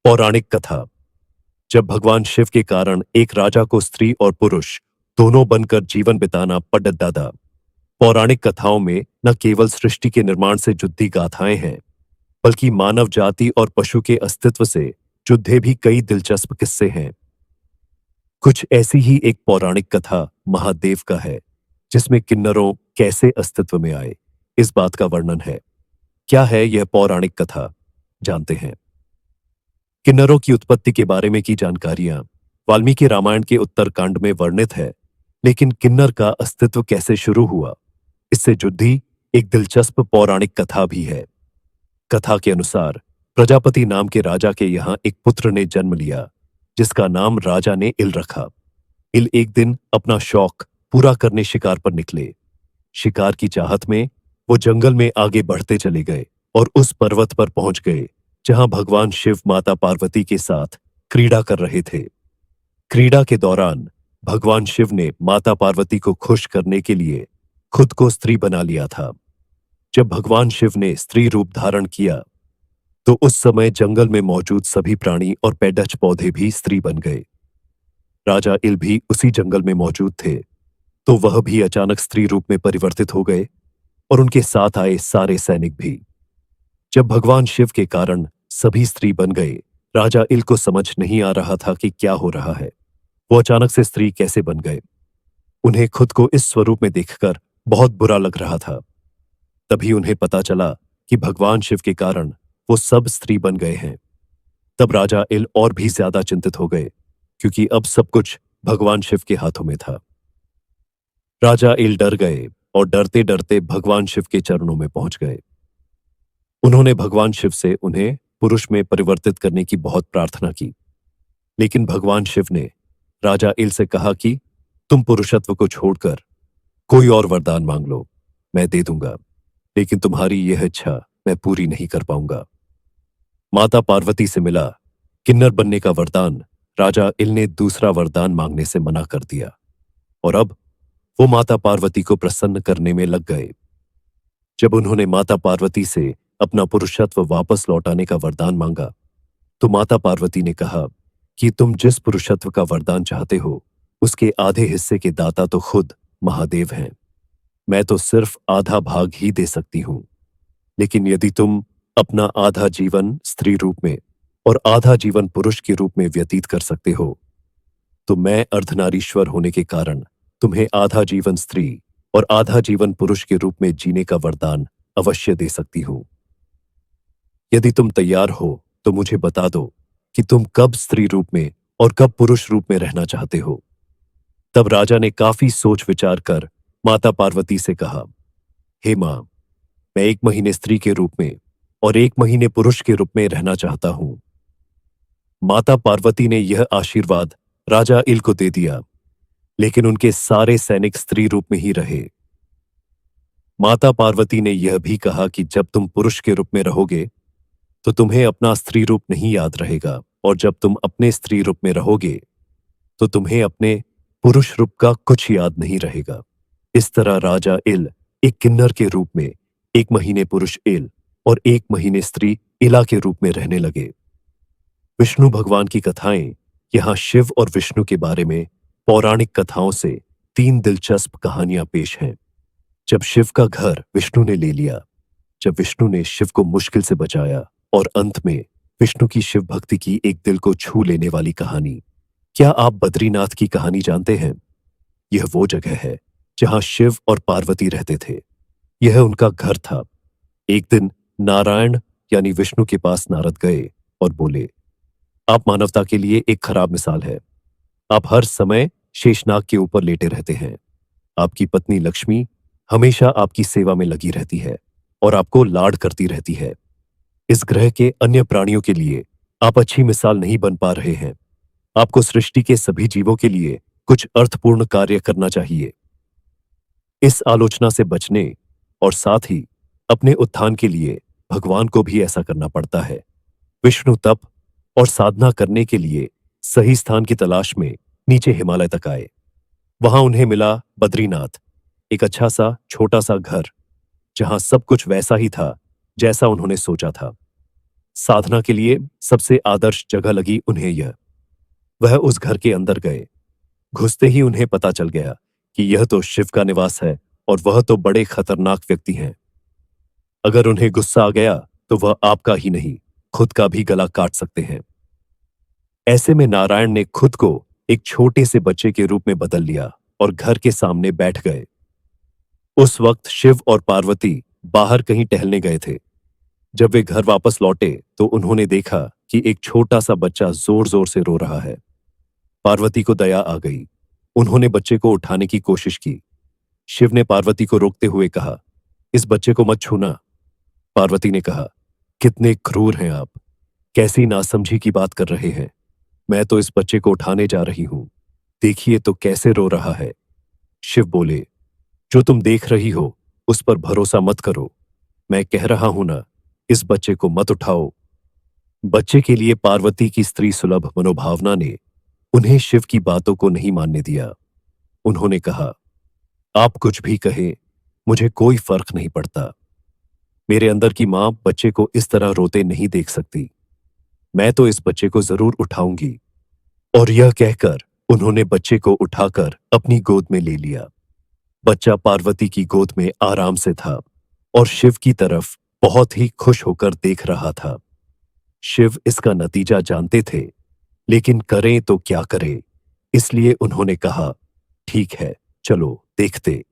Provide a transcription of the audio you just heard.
पौराणिक कथा। जब भगवान शिव के कारण एक राजा को स्त्री और पुरुष दोनों बनकर जीवन बिताना पड़ता था। पौराणिक कथाओं में न केवल सृष्टि के निर्माण से जुड़ी गाथाएं हैं, बल्कि मानव जाति और पशु के अस्तित्व से जुड़े भी कई दिलचस्प किस्से हैं। कुछ ऐसी ही एक पौराणिक कथा महादेव का है, जिसमें किन्नरों कैसे अस्तित्व में आए, इस बात का वर्णन है। क्या है यह पौराणिक कथा, जानते हैं। किन्नरों की उत्पत्ति के बारे में की जानकारियां वाल्मीकि रामायण के उत्तरकांड में वर्णित है, लेकिन किन्नर का अस्तित्व कैसे शुरू हुआ, इससे जुड़ी एक दिलचस्प पौराणिक कथा भी है। कथा के अनुसार प्रजापति नाम के राजा के यहाँ एक पुत्र ने जन्म लिया, जिसका नाम राजा ने इल रखा। इल एक दिन अपना शौक पूरा करने शिकार पर निकले। शिकार की चाहत में वो जंगल में आगे बढ़ते चले गए और उस पर्वत पर पहुंच गए जहां भगवान शिव माता पार्वती के साथ क्रीड़ा कर रहे थे। क्रीड़ा के दौरान भगवान शिव ने माता पार्वती को खुश करने के लिए खुद को स्त्री बना लिया था। जब भगवान शिव ने स्त्री रूप धारण किया, तो उस समय जंगल में मौजूद सभी प्राणी और पेड़च पौधे भी स्त्री बन गए। राजा इल भी उसी जंगल में मौजूद थे, तो वह भी अचानक स्त्री रूप में परिवर्तित हो गए और उनके साथ आए सारे सैनिक भी। जब भगवान शिव के कारण सभी स्त्री बन गए, राजा इल को समझ नहीं आ रहा था कि क्या हो रहा है। वो अचानक से स्त्री कैसे बन गए। उन्हें खुद को इस स्वरूप में देखकर बहुत बुरा लग रहा था। तभी उन्हें पता चला कि भगवान शिव के कारण वो सब स्त्री बन गए हैं। तब राजा इल और भी ज्यादा चिंतित हो गए, क्योंकि अब सब कुछ भगवान शिव के हाथों में था। राजा इल डर गए और डरते डरते भगवान शिव के चरणों में पहुंच गए। उन्होंने भगवान शिव से उन्हें पुरुष में परिवर्तित करने की बहुत प्रार्थना की, लेकिन भगवान शिव ने राजा इल से कहा कि तुम पुरुषत्व को छोड़कर कोई और वरदान मांग लो, मैं दे दूंगा, लेकिन तुम्हारी यह इच्छा मैं पूरी नहीं कर पाऊंगा। माता पार्वती से मिला किन्नर बनने का वरदान राजा इल ने दूसरा वरदान मांगने से मना कर दिया, और अब वो माता पार्वती को प्रसन्न करने में लग गए। जब उन्होंने माता पार्वती से अपना पुरुषत्व वापस लौटाने का वरदान मांगा, तो माता पार्वती ने कहा कि तुम जिस पुरुषत्व का वरदान चाहते हो, उसके आधे हिस्से के दाता तो खुद महादेव हैं। मैं तो सिर्फ आधा भाग ही दे सकती हूं, लेकिन यदि तुम अपना आधा जीवन स्त्री रूप में और आधा जीवन पुरुष के रूप में व्यतीत कर सकते हो, तो मैं अर्धनारीश्वर होने के कारण तुम्हें आधा जीवन स्त्री और आधा जीवन पुरुष के रूप में जीने का वरदान अवश्य दे सकती हूं। यदि तुम तैयार हो, तो मुझे बता दो कि तुम कब स्त्री रूप में और कब पुरुष रूप में रहना चाहते हो। तब राजा ने काफी सोच विचार कर माता पार्वती से कहा, हे मां, मैं 1 महीने स्त्री के रूप में और 1 महीने पुरुष के रूप में रहना चाहता हूं। माता पार्वती ने यह आशीर्वाद राजा इल को दे दिया, लेकिन उनके सारे सैनिक स्त्री रूप में ही रहे। माता पार्वती ने यह भी कहा कि जब तुम पुरुष के रूप में रहोगे, तो तुम्हें अपना स्त्री रूप नहीं याद रहेगा, और जब तुम अपने स्त्री रूप में रहोगे, तो तुम्हें अपने पुरुष रूप का कुछ याद नहीं रहेगा। इस तरह राजा इल एक किन्नर के रूप में 1 महीने पुरुष इल और 1 महीने स्त्री इला के रूप में रहने लगे। विष्णु भगवान की कथाएं। यहां शिव और विष्णु के बारे में पौराणिक कथाओं से 3 दिलचस्प कहानियां पेश हैं। जब शिव का घर विष्णु ने ले लिया, जब विष्णु ने शिव को मुश्किल से बचाया, और अंत में विष्णु की शिव भक्ति की एक दिल को छू लेने वाली कहानी। क्या आप बद्रीनाथ की कहानी जानते हैं? यह वो जगह है जहां शिव और पार्वती रहते थे। यह उनका घर था। एक दिन नारायण यानी विष्णु के पास नारद गए और बोले, आप मानवता के लिए एक खराब मिसाल है। आप हर समय शेषनाग के ऊपर लेटे रहते हैं। आपकी पत्नी लक्ष्मी हमेशा आपकी सेवा में लगी रहती है और आपको लाड करती रहती है। इस ग्रह के अन्य प्राणियों के लिए आप अच्छी मिसाल नहीं बन पा रहे हैं। आपको सृष्टि के सभी जीवों के लिए कुछ अर्थपूर्ण कार्य करना चाहिए। इस आलोचना से बचने और साथ ही अपने उत्थान के लिए भगवान को भी ऐसा करना पड़ता है। विष्णु तप और साधना करने के लिए सही स्थान की तलाश में नीचे हिमालय तक आए। वहां उन्हें मिला बद्रीनाथ, एक अच्छा सा छोटा सा घर, जहां सब कुछ वैसा ही था जैसा उन्होंने सोचा था। साधना के लिए सबसे आदर्श जगह लगी उन्हें यह। वह उस घर के अंदर गए। घुसते ही उन्हें पता चल गया कि यह तो शिव का निवास है और वह तो बड़े खतरनाक व्यक्ति हैं। अगर उन्हें गुस्सा आ गया तो वह आपका ही नहीं, खुद का भी गला काट सकते हैं। ऐसे में नारायण ने खुद को एक छोटे से बच्चे के रूप में बदल लिया और घर के सामने बैठ गए। उस वक्त शिव और पार्वती बाहर कहीं टहलने गए थे। जब वे घर वापस लौटे तो उन्होंने देखा कि एक छोटा सा बच्चा जोर जोर से रो रहा है। पार्वती को दया आ गई। उन्होंने बच्चे को उठाने की कोशिश की। शिव ने पार्वती को रोकते हुए कहा, इस बच्चे को मत छूना। पार्वती ने कहा, कितने क्रूर हैं आप, कैसी नासमझी की बात कर रहे हैं। मैं तो इस बच्चे को उठाने जा रही हूं, देखिए तो कैसे रो रहा है। शिव बोले, जो तुम देख रही हो उस पर भरोसा मत करो। मैं कह रहा हूं ना, इस बच्चे को मत उठाओ। बच्चे के लिए पार्वती की स्त्री सुलभ मनोभावना ने उन्हें शिव की बातों को नहीं मानने दिया। उन्होंने कहा, आप कुछ भी कहे, मुझे कोई फर्क नहीं पड़ता। मेरे अंदर की मां बच्चे को इस तरह रोते नहीं देख सकती। मैं तो इस बच्चे को जरूर उठाऊंगी। और यह कहकर उन्होंने बच्चे को उठाकर अपनी गोद में ले लिया। बच्चा पार्वती की गोद में आराम से था और शिव की तरफ बहुत ही खुश होकर देख रहा था। शिव इसका नतीजा जानते थे, लेकिन करें तो क्या करें, इसलिए उन्होंने कहा, ठीक है, चलो देखते।